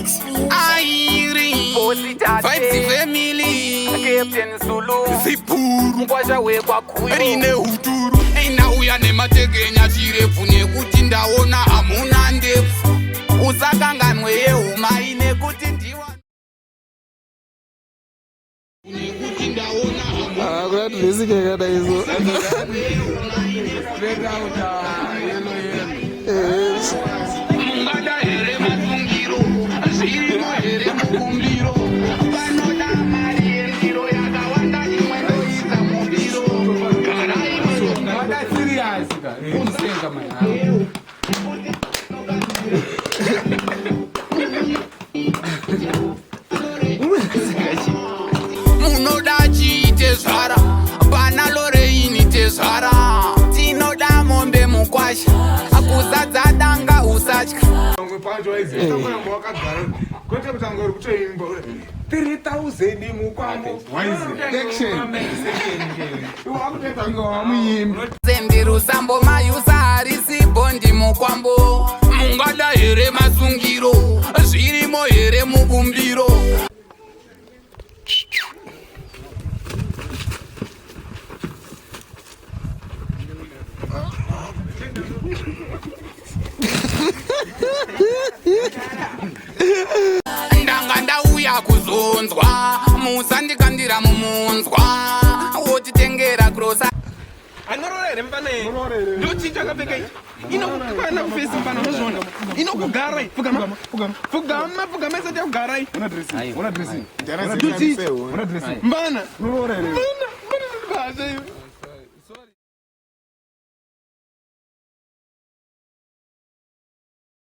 Airi Vibes family Captain Zulu Zipuru Mkwasha we kwa kuyo Rine huturu Inauya nemategenya chirefu nekuti ndaona hamuna ndefu Usakanganwe yehuma ine kuti ndiwa Nekuti ndaona hamuna Kuna tulisike kada hizo. Mungada here matungiro Zirimo here mukumbiro Vanoda mari yendiro yakawanda imwendo isa mubiro Karai Mada serious ka. Usenga mwana. Munoda chiite zvara Pana loreini tezvara Tinoda mombe mukwasha Akuzadza danga usatya Pacho waize. Takona wakagara. Kwete kutangora kutoimba. 3000 mukwamo. Waize. Action. Wakuteta ngo muyimbi. Zembiro sambo mayusa harisi bondi mukwambo Mungada here masungiro Zvirimo here mubumbiro Ndanga ndauya kuzonzwa musandikandira mumunzwa wotitengera grosa anororere mfana ndochicha kapfeka inokwana kufesi mfana unozviona inokugara fugama isati yakugara Una dressing. mfana